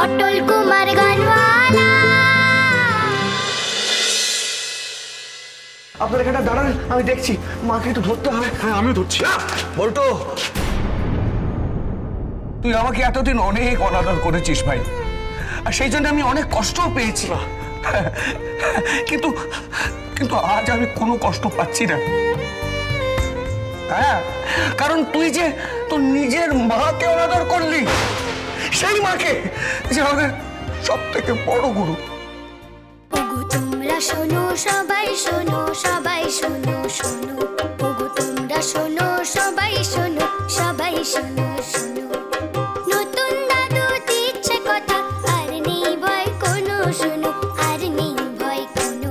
অটল কুমার গানওয়ালা। আপনার এখানে দাঁড়ান, আমি দেখছি। মাকে একটু ধরতে হবে। হ্যাঁ আমিও ধরছি। বলতো তুই আমাকে এতদিন অনেক অনাদর করেছিস ভাই, আর সেই জন্য আমি অনেক কষ্টও পেয়েছি, কিন্তু কিন্তু আজ আমি কোনো কষ্ট পাচ্ছি না। হ্যাঁ, কারণ তুই যে তোর নিজের মাকে অনাদর করলি, সেই মাকে যে আমাদের সব থেকে বড় গুরু। ওগো তোমরা শোনো, সবাই শোনো, সবাই শোনো শোনো। ওগো তোমরা শোনো, সবাই শোনো, সবাই শোনো শোনো। নতুন দাদু দিচ্ছে কথা, আর নেই ভয় কোনো, শোনো আর নেই ভয় কোনো।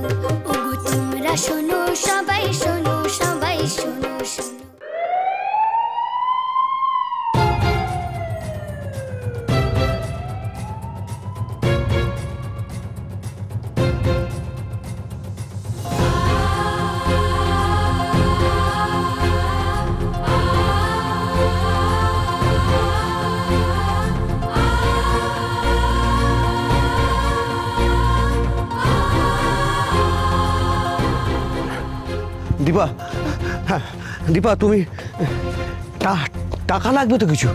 ওগো তোমরা শোনো, সবাই শোনো, সবাই শোনো শোনো। দীপা, হ্যাঁ দীপা, তুমি টাকা লাগবে তো কিছু?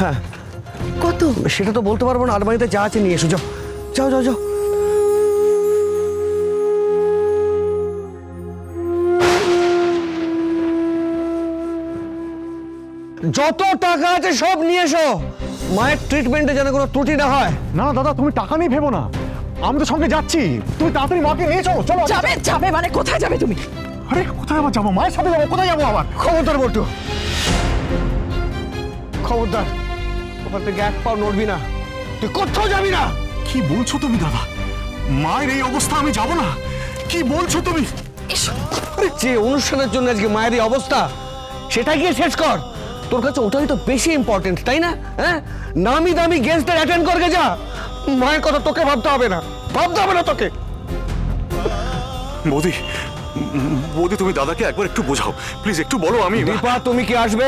হ্যাঁ। কত? সেটা তো বলতে পারবো না, আলমারিতে যা আছে নিয়ে এসো। যাও যাও যাও যাও। যত টাকা আছে সব নিয়ে এসো। মায়ের ট্রিটমেন্টে যেন কোনো ত্রুটি না হয়। না দাদা, তুমি টাকা নিয়ে ভেবো না, আমি তো সঙ্গে যাচ্ছি। তুমি তাড়াতাড়ি মাকে নিয়ে চলো। চলো। যাবে যাবে মানে কোথায় যাবে তুমি? আরে কোথায় আবার যাবো? মায়ের সাথে যাবো। কোথায় যাবো আবার? খবরদার বলতো, খবরদার, ওখান থেকে এক পাও নড়বি না। তুই কোথাও যাবি না। কি বলছো তুমি দাদা? মায়ের এই অবস্থা, আমি যাবো না? কি বলছো তুমি? আরে যে অনুষ্ঠানের জন্য আজকে মায়ের এই অবস্থা, সেটা গিয়ে শেষ কর। তোর কাছে ওটাই তো বেশি ইম্পর্টেন্ট, তাই না? হ্যাঁ, নামি দামি গেস্টদের অ্যাটেন্ড করকে যা। মায়ের কথা তোকে ভাবতে হবে না, ভাবতে হবে না তোকে। বৌদি, বৌদি তুমি দাদাকে একবার একটু বোঝাও প্লিজ, একটু বলো। আমি দীপা, তুমি কি আসবে?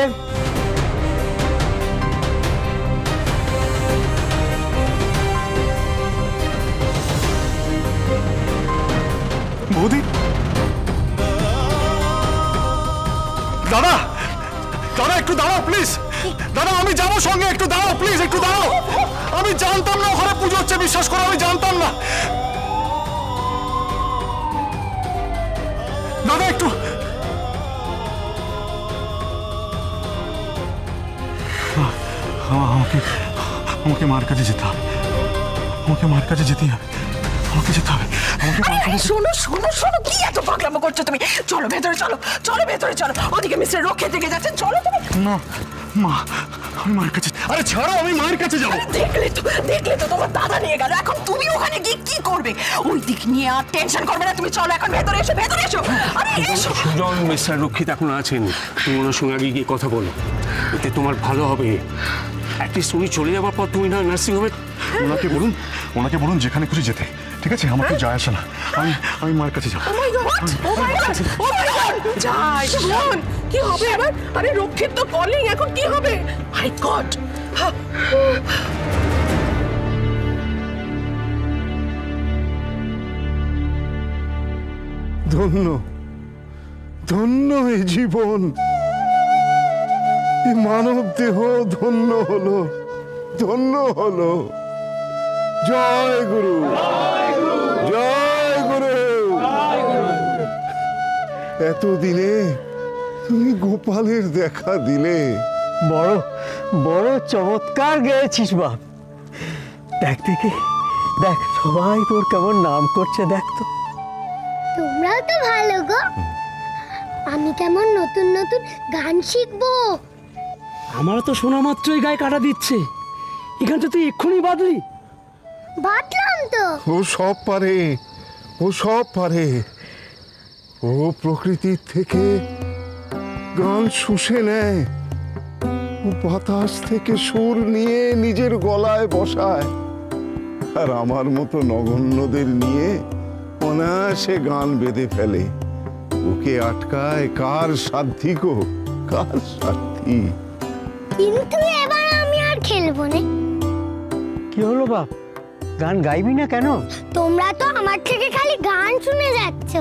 বৌদি, দাদা, দাদা একটু দাঁড়াও প্লিজ। দাদা আমি যাবো সঙ্গে, একটু দাঁড়াও প্লিজ, একটু দাঁড়াও। আমি জানতাম না ওখানে পুজো হচ্ছে, বিশ্বাস করো আমি জানতাম না। দাদা একটু, আমাকে আমাকে মার কাছে যেতে হবে। আমাকে মার কাছে যেতেই হবে। আমাকে যেতে হবে। শোনো শোনো শোনো, কি এত পাগলামো করছো তুমি? চলো ভেতরে, চলো চলো ভেতরে চলো। ওদিকে মিস্টার রক্ষে থেকে যাচ্ছেন, চলো তুমি। না মা, আমি মায়ের কাছে। আরে ছাড়ো, আমি মায়ের কাছে যাবো। দেখলে তো তোমার দাদা নিয়ে গেল, এখন তুমি ওখানে গিয়ে কি করবে? ওই দিক নিয়ে আর টেনশন করবে না, তুমি চলো এখন ভেতরে এসো, ভেতরে এসো। আরে এসো। সুজন, মিস্টার রক্ষিত এখন আছেন, তুমি ওনার সঙ্গে আগে গিয়ে কথা বলো, এতে তোমার ভালো হবে। অ্যাটলিস্ট উনি চলে যাওয়ার পর তুমি না নার্সিংহোমে। ওনাকে বলুন যেখানে খুশি যেতে, ঠিক আছে? আমাকে যায় আসে না, আমি মায়ের কাছে যাবো। কি হবে এবার? আরে রক্ষিত তো কলিং, এখন কি হবে? মাই গড। ধন্য ধন্য এই জীবন, এই মানব দেহ ধন্য হলো, ধন্য হলো। জয় গুরু, জয় গুরু। এতদিনে তুমি গোপালের দেখা দিলে। বড় বড় চমৎকার গেয়েছিস বাপ। দেখ দেখি, দেখ সবাই তোর কেমন নাম করছে, দেখ তো। তোমরাও তো ভালো গো। আমি কেমন নতুন নতুন গান শিখবো। আমারও তো শোনা মাত্রই গায়ে কাটা দিচ্ছে। এখানটা তুই এক্ষুনি বাদলি। বাদলাম তো। ও সব পারে, ও সব পারে। ও প্রকৃতির থেকে গান শুষে নেয়, ও বাতাস থেকে সুর নিয়ে নিজের গলায় বসায়, আর আমার মতো নগণ্যদের নিয়ে অনায়াসে গান বেঁধে ফেলে। ওকে আটকায় কার সাধ্যি গো, কার সাধ্যি। কিন্তু এবার আমি আর খেলবো না। কি হলো বাপ, গান গাইবি না কেন? তোমরা তো আমার থেকে খালি গান শুনে যাচ্ছ,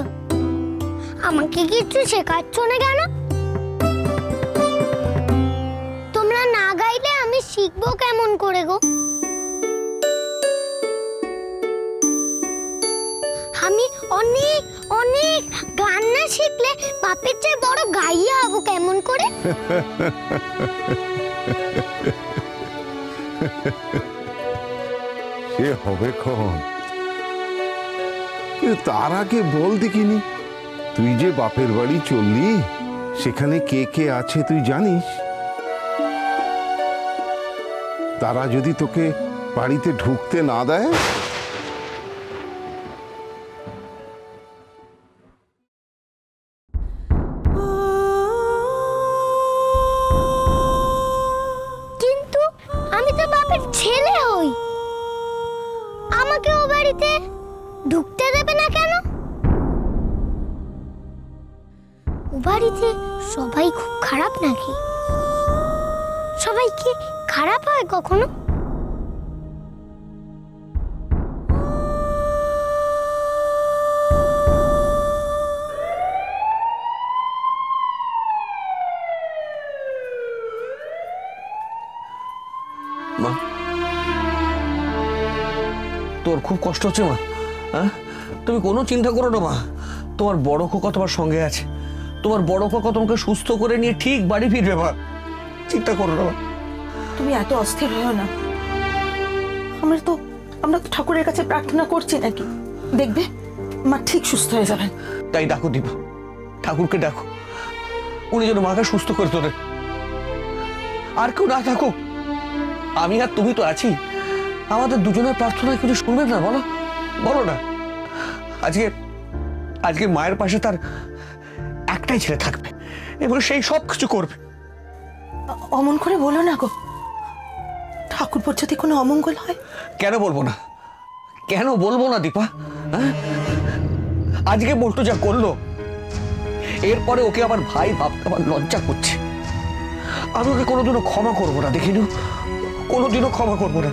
আমাকে কিছু শেখাচ্ছ না কেন? তোমরা না গাইলে আমি শিখবো কেমন করে গো? আমি অনেক অনেক গান না শিখলে বাপের চেয়ে বড় গাইয়া হবো কেমন করে? সে হবে কখন, তার আগে বল দেখিনি, তুই যে বাপের বাড়ি চললি সেখানে কে কে আছে তুই জানিস? তারা যদি তোকে বাড়িতে ঢুকতে না দেয়? কিন্তু আমি তো বাপের ছেলে হই, আমাকে ও বাড়িতে ঢুকতে দেবে না কেন? ও বাড়িতে সবাই খুব খারাপ নাকি? সবাই কি খারাপ হয় কখনো? মা, তোর খুব কষ্ট হচ্ছে মা? হ্যাঁ, তুমি কোনো চিন্তা করো না মা, তোমার বড় খোকা তোমার সঙ্গে আছে, তোমার বড় খোকা তোমাকে সুস্থ করে নিয়ে ঠিক বাড়ি ফিরবে মা, চিন্তা করো না। তুমি এত অস্থির হও না, আমরা তো ঠাকুরের কাছে প্রার্থনা করছি নাকি, দেখবে মা ঠিক সুস্থ হয়ে যাবেন। তাই ডাকো দীপা, ঠাকুরকে ডাকো, উনি যেন মাকে সুস্থ করে তোলেন। আর কেউ না থাকুক, আমি আর তুমি তো আছি, আমাদের দুজনের প্রার্থনা কিছু শুনবেন না? বলো বলো না। আজকে আজকে মায়ের পাশে তার একটাই ছেলে থাকবে এবং সেই সব কিছু করবে। অমন করে বলো না গো, ঠাকুরপোর যদি কোনো অমঙ্গল হয়? কেন বলবো না, কেন বলবো না দীপা? হ্যাঁ, আজকে বল্টু যা করলো, এরপরে ওকে আবার ভাই ভাবতে আমার লজ্জা করছে। আমি ওকে কোনোদিনও ক্ষমা করবো না, দেখিনি, কোনোদিনও ক্ষমা করবো না।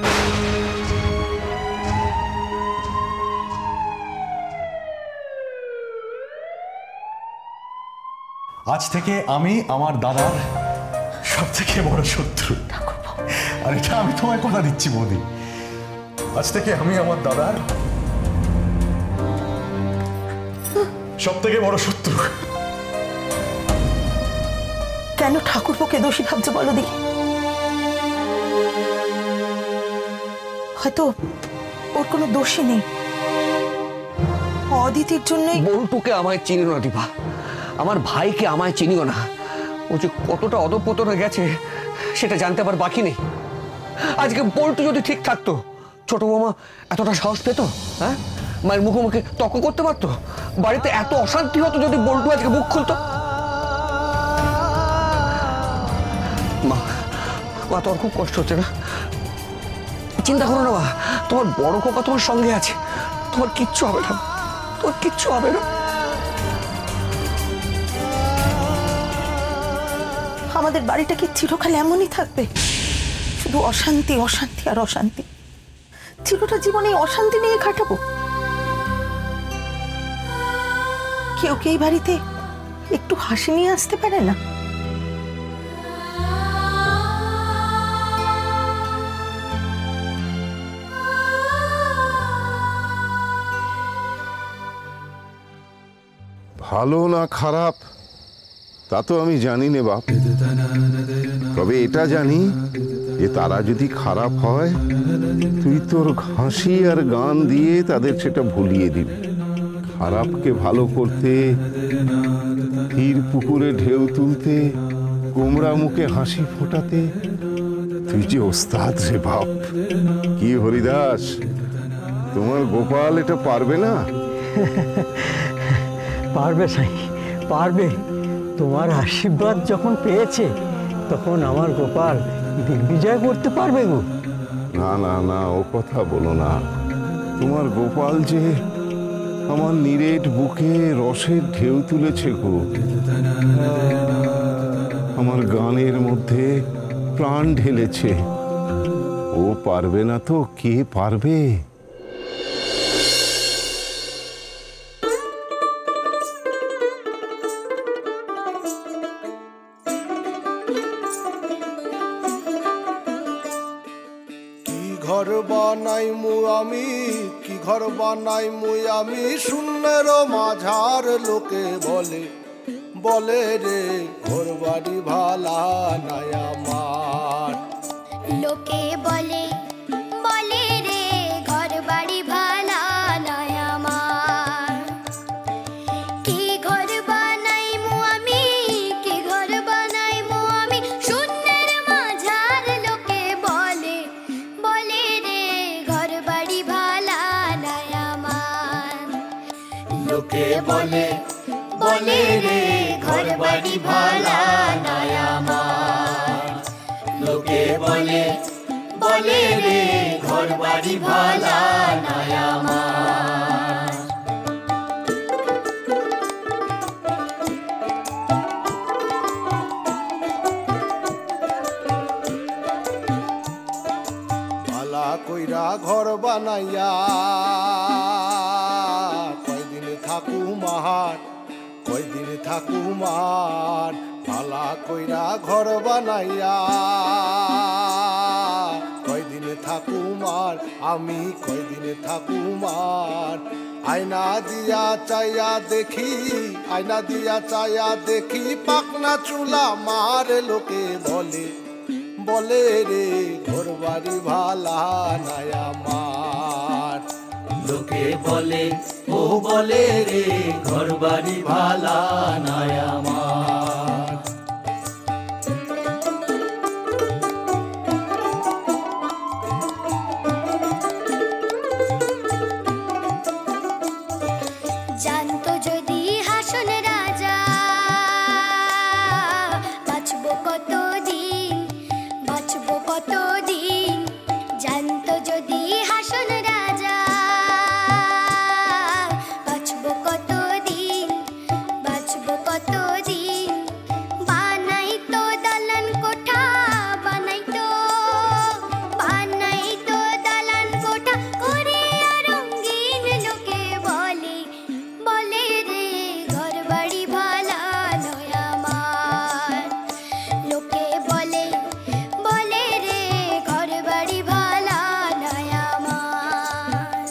আজ থেকে আমি আমার দাদার সব থেকে বড় শত্রু। আর এটা আমি তোমায় কথা দিচ্ছি বৌদি, আজ থেকে আমি আমার দাদার সব থেকে বড় শত্রু। কেন ঠাকুরপোকে দোষী ভাবছে বলো দেখি? হয়তো ওর কোনো দোষই নেই, অদিতির জন্যই। বল্টুকে আমায় চিনিও না দীপা, আমার ভাইকে আমায় চিনিও না। ও যে কতটা অধঃপতনে গেছে সেটা জানতে আবার বাকি নেই। আজকে বল্টু যদি ঠিক থাকতো, ছোট বৌমা এতটা সাহস পেত? হ্যাঁ, মায়ের মুখোমুখি তর্ক করতে পারতো? বাড়িতে এত অশান্তি হতো যদি বল্টু আজকে মুখ খুলতো? মা, মা তোর খুব কষ্ট হচ্ছে না? চিন্তা করো না মা, তোমার বড় খোকা তোমার সঙ্গে আছে, তোমার কিচ্ছু হবে না, তোমার কিচ্ছু হবে না। আমাদের বাড়িটা কি চিরকাল এমনই থাকবে? শুধু অশান্তি অশান্তি আর অশান্তি, চিরটা জীবনে অশান্তি নিয়ে কাটাবো? কেউ কি এই বাড়িতে একটু হাসি নিয়ে আসতে পারে না? ভালো না খারাপ তা তো আমি জানি না বাপ, তবে এটা জানি যে তারা যদি খারাপ হয় তুই তোর হাসি আর গান দিয়ে তাদের সেটা ভুলিয়ে দিবি। খারাপকে ভালো করতে, তীর পুকুরে ঢেউ তুলতে, গোমরা মুখে হাসি ফোটাতে তুই যে ওস্তাদ রে বাপ। কি হরিদাস, তোমার গোপাল এটা পারবে না? পারবে সাই, পারবে। তোমার আশীর্বাদ যখন পেয়েছে তখন আমার গোপাল দিগ্বিজয় করতে পারবে গো। না না না, ও কথা বলো না। তোমার গোপাল যে আমার নিরেট বুকে রসের ঢেউ তুলেছে গো, আমার গানের মধ্যে প্রাণ ঢেলেছে। ও ও পারবে না তো কে পারবে? ঘর বানাই মুই আমি, কি ঘর বানাই মুই আমি, শূন্যের মাঝার লোকে বলে বলে রে ঘর বাড়ি ভালা নাই আমার। লোকে বলে বলে রে ঘর বাড়ি ভালা নাই আমার। কি ঘর বানাই মু আমি, কি ঘর বানাই মু আমি, শূন্যের মাঝার লোকে বলে বলে রে ঘর বাড়ি ভালা নাই আমার। লোকে বলে বলে রে ঘর বাড়ি ভালা নাই আমার। লোকে বলে বলে রে ঘর বাড়ি ভালা নাই আমার। ভালা কইরা ঘর বানাইয়া কয়দিন থাকু মাহার, কয়দিন থাকু মার। ভালা কইরা ঘর বানাইয়া কয়দিন থাকু মার, আমি কয়দিন থাকু মার। আয়না দিয়া চাইয়া দেখি, আয়না দিয়া চাইয়া দেখি, পাকনা চুলা মার। লোকে বলে বলে রে ঘর বাড়ি ভালা নাই আমার। লোকে বলে ও বলে রে ঘর বাড়ি ভালা নাই আমার। জানতো যদি হাসন রাজা বাঁচবো কতদিন, বাঁচবো কতদিন। জানতো যদি হাসন রাজা বাঁচবো কতদিন, বাঁচবো কতদিন। বানাইতো দালান কোঠা, বানাইতো বানাইতো দালান কোঠা করিয়া রঙিন। লোকে বলে বলে রে ঘর বাড়ি ভালা নয় আমার। লোকে বলে বলে রে ঘর বাড়ি ভালা নয় আমার।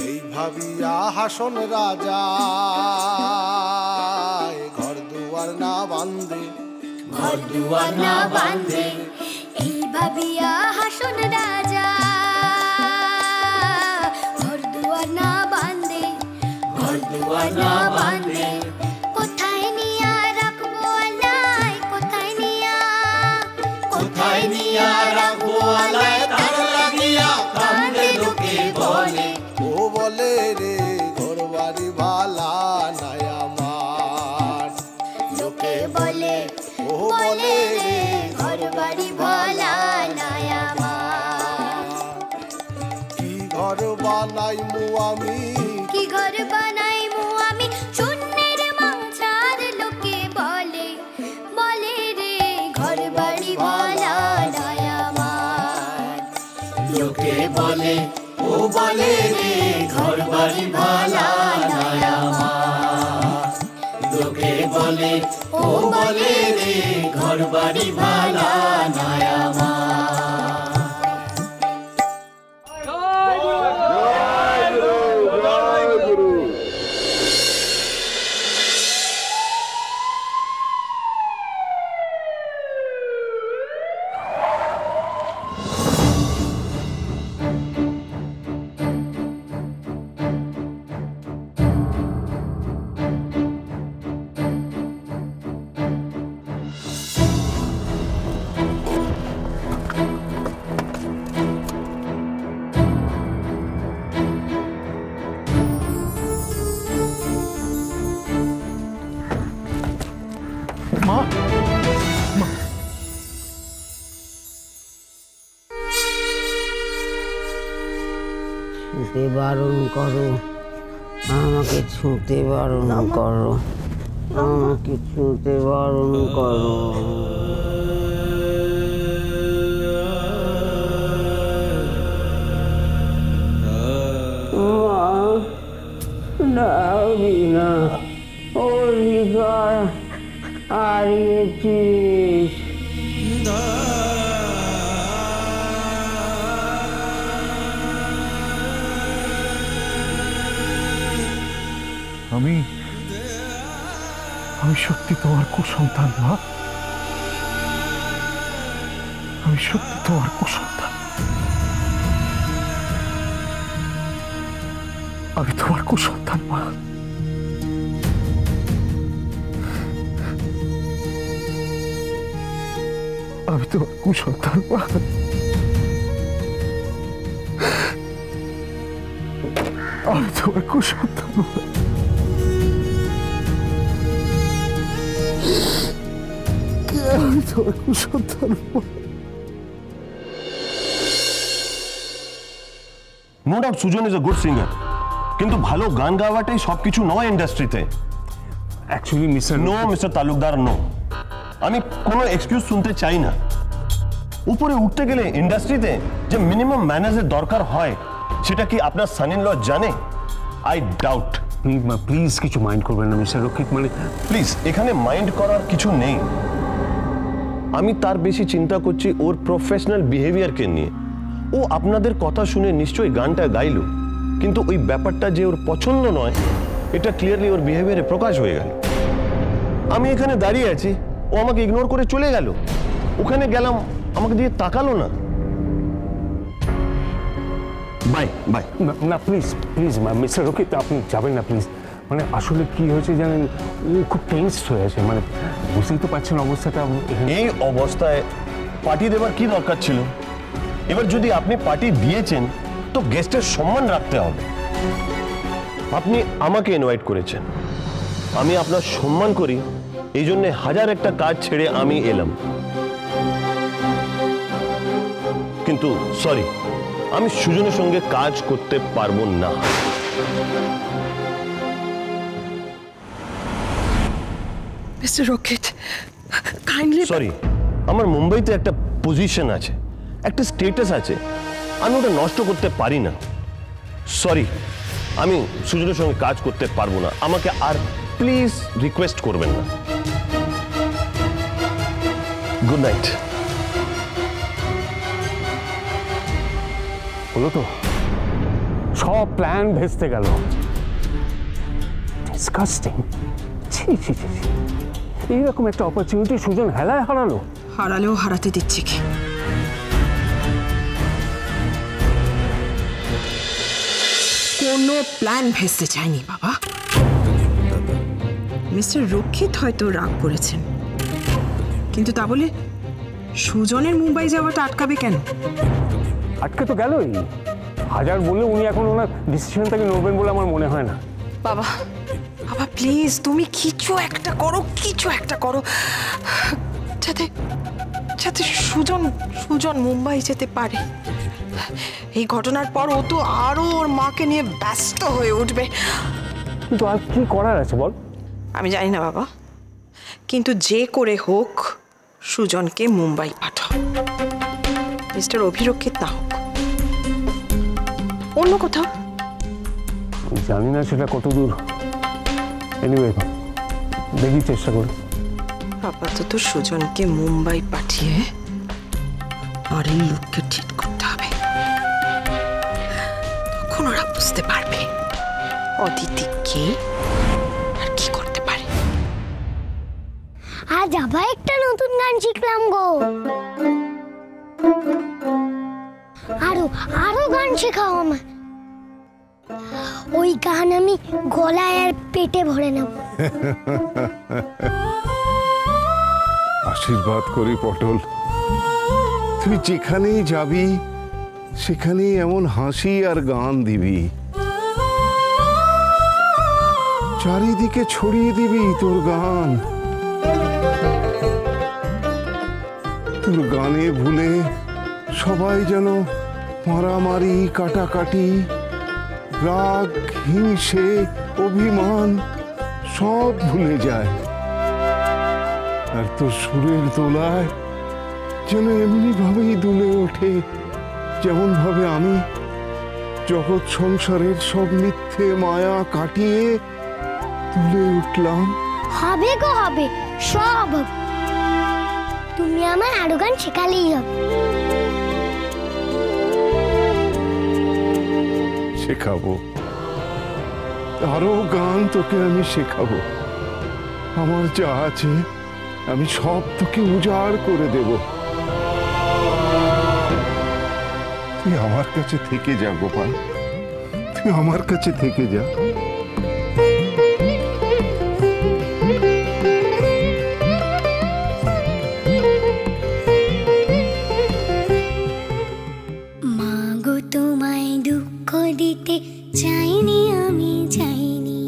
এই ভাবিয়া হাসন রাজা ঘর দুয়ার না বান্ধে, ঘর দুয়ার না বাঁধে। এই ভাবিয়া হাসন রাজা ঘর দুয়ার না বাঁধে, ঘর দুয়ার না বাঁধে। কোথায় নিয়া রাখবো আলাই, কোথায় নিয়া, কোথায় নিয়া রাখবো আলাই, তার লাগিয়া কান্দে। লোকে বলে ও বলে রে ঘর বাড়ি ভালা নাই আমার। লোকে বলে ও বলে রে ঘর বাড়ি ভালা নাই আমার। কি ঘর বানাই মু আমি, কি ঘর বানাই মু আমি, শূন্যের মাঝার লোকে বলে বলে রে ঘর বাড়ি ভালা নাই আমার। লোকে বলে ও বলে রে ঘর বাড়ি ভালা নাই আমার। লোকে বলে ও বলে রে ঘর বাড়ি ভালা নাই আমার। বারণ করো, আমাকে ছুঁতে বারণ করো, আমাকে ছুঁতে বারণ করো। না অধিকার হারিয়েছিস। আমি সত্যি তোমার কুসন্তান মা, আমি সত্যি তোমার কুসন্তান, আমি তোমার কুসন্তান মা। আমি তোমার কুসন্তান মা, আমি তোমার কুসন্তান মা। আমি তোমার কুসন্তান মা। No doubt Sujan is a good singer, কিন্তু ভালো গান গাওয়াটাই সবকিছু নয় ইন্ডাস্ট্রিতে। অ্যাকচুয়ালি মিস্টার তালুকদার নো, আমি কোনো এক্সকিউজ শুনতে চাই না। উপরে উঠতে গেলে ইন্ডাস্ট্রিতে যে মিনিমাম ম্যানার্সের দরকার হয় সেটা কি আপনার সান ইন ল জানে? I doubt. প্লিজ কিছু মাইন্ড করবেন না মিস্টার রক্ষিত। মানে প্লিজ, এখানে মাইন্ড করার কিছু নেই। আমি তার বেশি চিন্তা করছি ওর প্রফেশনাল বিহেভিয়ারকে নিয়ে। ও আপনাদের কথা শুনে নিশ্চয়ই গানটা গাইলো, কিন্তু ওই ব্যাপারটা যে ওর পছন্দ নয় এটা ক্লিয়ারলি ওর বিহেভিয়ারে প্রকাশ হয়ে গেল। আমি এখানে দাঁড়িয়ে আছি, ও আমাকে ইগনোর করে চলে গেল। ওখানে গেলাম, আমাকে দিয়ে তাকালো না। Bye bye. না প্লিজ প্লিজ মিস্টার রক্ষিত, আপনি যাবেন না প্লিজ। মানে আসলে কি হয়েছে জানেন, ও খুব টেন্সড হয়ে আছে। মানে বুঝতেই তো পারছেন অবস্থাটা। এই অবস্থায় পার্টি দেওয়ার কি দরকার ছিল? এবার যদি আপনি পার্টি দিয়েছেন তো গেস্টের সম্মান রাখতে হবে। আপনি আমাকে ইনভাইট করেছেন, আমি আপনার সম্মান করি, এই জন্য হাজার একটা কাজ ছেড়ে আমি এলাম। কিন্তু সরি, আমি সুজনের সঙ্গে কাজ করতে পারবো না। মিস্টার রক্ষিত, কাইন্ডলি সরি, আমার মুম্বাইতে একটা পজিশন আছে, একটা স্টেটাস আছে, আমি ওটা নষ্ট করতে পারি না। সরি, আমি সুজনের সঙ্গে কাজ করতে পারবো না। আমাকে আর প্লিজ রিকোয়েস্ট করবেন না। Good night. হলো তো, সব প্ল্যান ভেস্তে গেল। ডিসকাস্টিং। ছি ছি ছি, এইরকম একটা অপরচুনিটি সুজন হেলায় হারালো। হারালেও হারাতে দিচ্ছে কি? কোনো প্ল্যান ভেস্তে চায়নি বাবা। মিস্টার রক্ষিত হয়তো রাগ করেছেন, কিন্তু তা বলে সুজনের মুম্বাই যাওয়াটা আটকাবে কেন? আটকে তো গেলই। হাজার বললে উনি এখন ওনার ডিসিশনটাকে নড়বেন বলে আমার মনে হয় না। বাবা বাবা প্লিজ, তুমি কিছু একটা করো, কিছু একটা করো, যাতে যাতে সুজন মুম্বাই যেতে পারে। এই ঘটনার পর ও তো আরো ওর মাকে নিয়ে ব্যস্ত হয়ে উঠবে। কিন্তু আর কি করার আছে বল? আমি জানি না বাবা, কিন্তু যে করে হোক সুজনকে মুম্বাই পাঠাও। মিস্টার অভিরক্ষিত না হোক, অন্য কোথাও। জানি না সেটা কত দূর। এনিওয়ে, দেখি চেষ্টা করি। আপাতত সুজনকে মুম্বাই পাঠিয়ে আর এই লোককে ঠিক করতে হবে। তখন ওরা বুঝতে পারবে অদিতি কে আর কি করতে পারে। আজ আবার একটা নতুন গান শিখলাম গো। আরো গান শেখাও আমার। ওই গান আমি গলায় আর পেটে ভরে নেব। আশীর্বাদ করি পটল, তুই যেখানেই যাবি সেখানেই এমন হাসি আর গান দিবি, চারিদিকে ছড়িয়ে দিবি তোর গান। তোর গানে ভুলে সবাই যেন মারামারি, কাটাকাটি, রাগ, হিংসে অভিমান সব ভুলে যায়। আর তোর সুরের দোলায় যেন এমনি ভাবেই দুলে ওঠে যেমন ভাবে আমি জগৎ সংসারের সব মিথ্যে মায়া কাটিয়ে তুলে উঠলাম। হবে গো হবে, সব হবে। তুমি আমার আরো গান শেখালেই হবে। শেখাবো, আরো গান তোকে আমি শেখাবো। আমার যা আছে আমি সব তোকে উজাড় করে দেব। তুই আমার কাছে থেকে যা গোপাল, তুই আমার কাছে থেকে যা। মাগো তোমায় দুঃখ দিতে চাইনি, আমি চাইনি।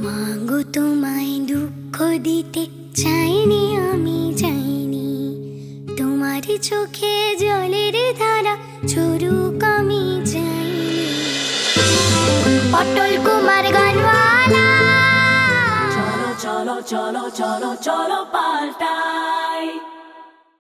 মাগো তোমায় দুঃখ দিতে চাইনি, আমি চাইনি। তোমার চোখে জলের ধারা ঝরুক, আমি চাইনি। পটল কুমার গানওয়ালা, চলো চলো চলো চলো চলো পাল্টাই।